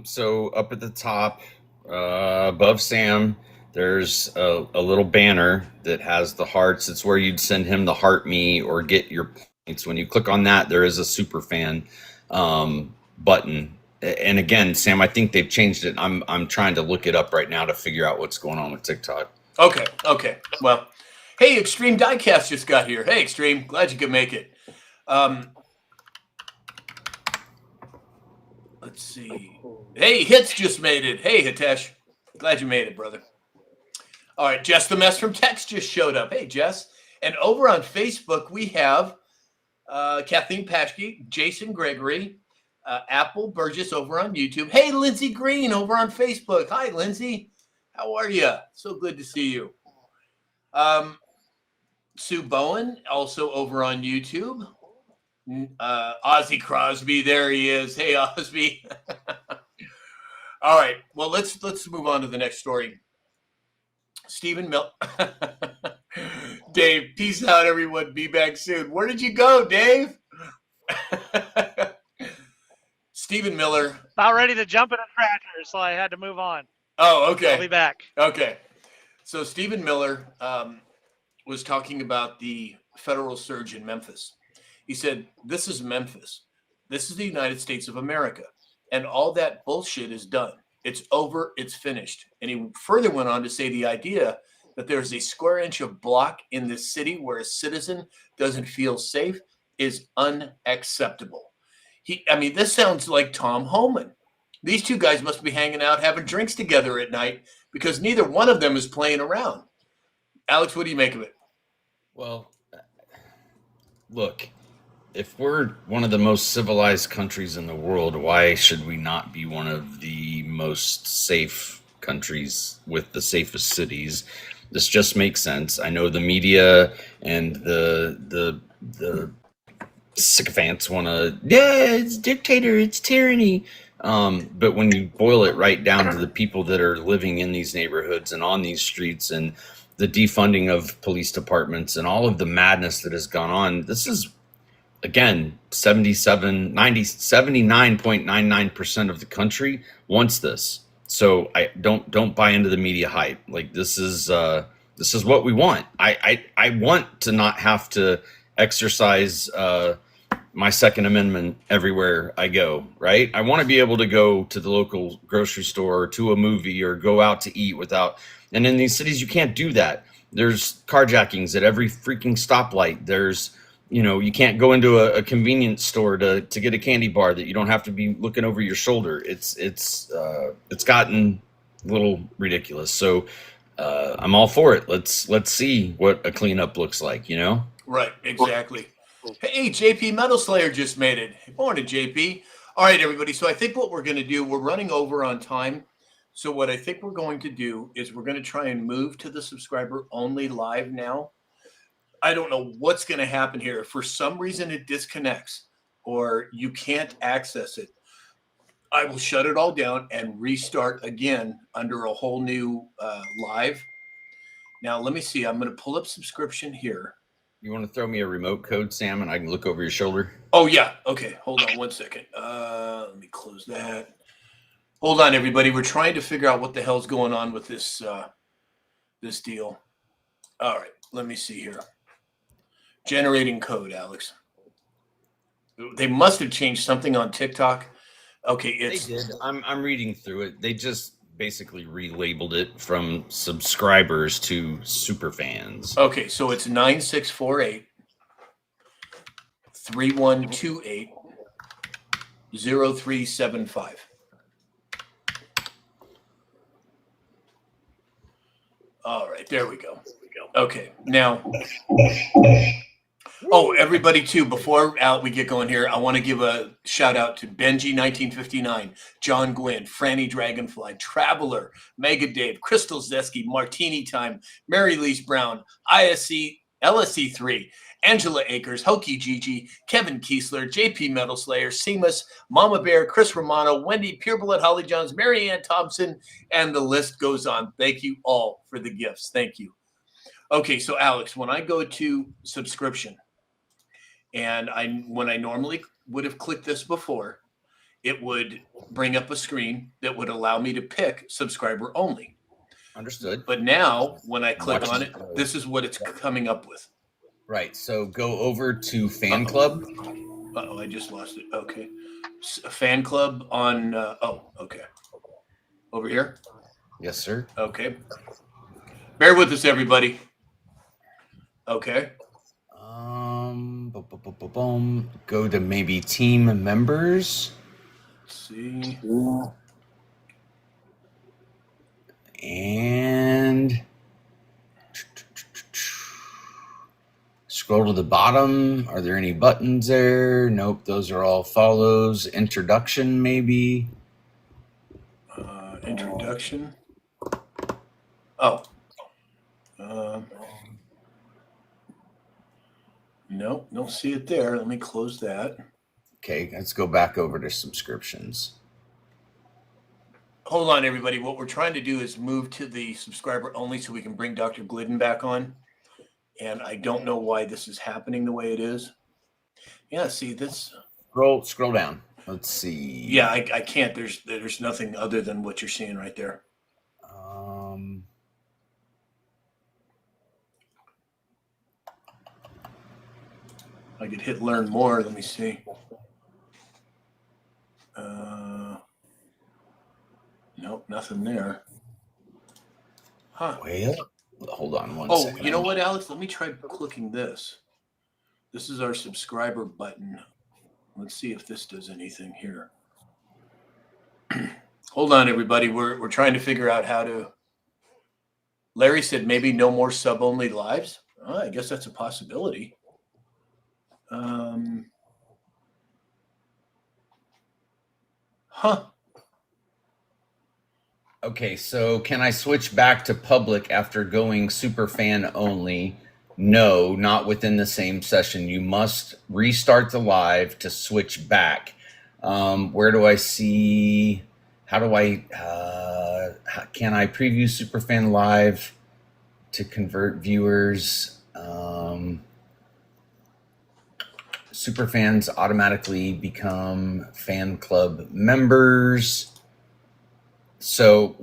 Speaker 2: So up at the top, above Sam, there's a little banner that has the hearts. It's where you'd send him the heart me or get your points. When you click on that, there is a super fan button. And again, Sam, I think they've changed it. I'm trying to look it up right now to figure out what's going on with TikTok.
Speaker 1: Okay. Well, hey, Extreme Diecast just got here. Hey, Extreme, glad you could make it. Let's see. Hey, Hits just made it. Hey, Hitesh, glad you made it, brother. All right, Jess the Mess from Text just showed up. Hey, Jess. And over on Facebook, we have Kathleen Paschke, Jason Gregory, Apple Burgess over on YouTube. Hey, Lindsay Green over on Facebook. Hi, Lindsay. How are you? So good to see you. Sue Bowen, also over on YouTube. Ozzy Crosby, there he is. Hey, Ozzy. All right, well, let's move on to the next story. Stephen Miller. Dave, peace out, everyone. Be back soon. Where did you go, Dave? Stephen Miller.
Speaker 3: About ready to jump in a tractor, so I had to move on.
Speaker 1: Oh, okay.
Speaker 3: I'll be back.
Speaker 1: Okay. So Stephen Miller was talking about the federal surge in Memphis. He said, this is Memphis. This is the United States of America. And all that bullshit is done. It's over. It's finished. And he further went on to say the idea that there's a square inch of block in this city where a citizen doesn't feel safe is unacceptable. This sounds like Tom Homan. These two guys must be hanging out, having drinks together at night because neither one of them is playing around. Alex, what do you make of it?
Speaker 2: Well, look, if we're one of the most civilized countries in the world, why should we not be one of the most safe countries with the safest cities? This just makes sense. I know the media and the sycophants want to, it's dictator, it's tyranny. But when you boil it right down to the people that are living in these neighborhoods and on these streets and the defunding of police departments and all of the madness that has gone on. This is, again, 79.99% of the country wants this. So I don't buy into the media hype. Like, this is what we want. I want to not have to exercise my Second Amendment everywhere I go, right? I want to be able to go to the local grocery store or to a movie or go out to eat without. And in these cities, you can't do that. There's carjackings at every freaking stoplight. There's, you can't go into a convenience store to get a candy bar that you don't have to be looking over your shoulder. It's gotten a little ridiculous. So I'm all for it. Let's see what a cleanup looks like,
Speaker 1: Right, exactly. Hey, JP Metal Slayer just made it. Morning, JP. All right, everybody. So I think what we're going to do, we're running over on time. So what I think we're going to do is we're going to try and move to the subscriber only live now. I don't know what's going to happen here. If for some reason it disconnects or you can't access it, I will shut it all down and restart again under a whole new live. Now, let me see. I'm going to pull up subscription here.
Speaker 2: You want to throw me a remote code, Sam, and I can look over your shoulder?
Speaker 1: Oh, yeah. Okay. Hold on one second. Let me close that. Hold on, everybody. We're trying to figure out what the hell's going on with this this deal. All right. Let me see here. Generating code, Alex. They must have changed something on TikTok. Okay,
Speaker 2: They did. I'm reading through it. They just basically relabeled it from subscribers to super fans.
Speaker 1: Okay, so it's 9648 3128 0375. All right, there we go. Okay, now, everybody too, before we get going here, I want to give a shout out to Benji1959, John Gwynn, Franny Dragonfly, Traveler, Mega Dave, Crystal Zesky, Martini Time, Mary Lise Brown, ISC, LSC3, Angela Akers, Hokey Gigi, Kevin Kiesler, JP Metal Slayer, Seamus, Mama Bear, Chris Romano, Wendy, Pureblood, Holly Jones, Mary Ann Thompson, and the list goes on. Thank you all for the gifts. Thank you. Okay, so Alex, when I go to subscription, and when I normally would have clicked this before, it would bring up a screen that would allow me to pick subscriber only.
Speaker 2: Understood.
Speaker 1: But now when I click on it, this is what it's coming up with.
Speaker 2: Right. So go over to fan club.
Speaker 1: Uh-oh, I just lost it. Okay. Fan club on, okay. Over here?
Speaker 2: Yes, sir.
Speaker 1: Okay. Bear with us, everybody. Okay.
Speaker 2: Go to maybe team members.
Speaker 1: Let's see.
Speaker 2: And scroll to the bottom. Are there any buttons there? Nope. Those are all follows. Introduction, maybe.
Speaker 1: Introduction. Oh. Nope, don't see it there. Let me close that.
Speaker 2: Okay, let's go back over to subscriptions.
Speaker 1: Hold on, everybody. What we're trying to do is move to the subscriber only so we can bring Dr. Glidden back on. And I don't know why this is happening the way it is. Yeah, see this.
Speaker 2: Scroll down. Let's see.
Speaker 1: Yeah, I can't. There's nothing other than what you're seeing right there. I could hit learn more. Let me see. Nope, nothing there. Huh.
Speaker 2: Well, hold on one second.
Speaker 1: You know what, Alex? Let me try clicking this. This is our subscriber button. Let's see if this does anything here. Hold on, everybody. We're trying to figure out how to. Larry said maybe no more sub-only lives. Oh, I guess that's a possibility. Huh.
Speaker 2: Okay, so can I switch back to public after going super fan only? No, not within the same session. You must restart the live to switch back. Where do I see? How do I? Can I preview Superfan Live to convert viewers. Super fans automatically become fan club members. So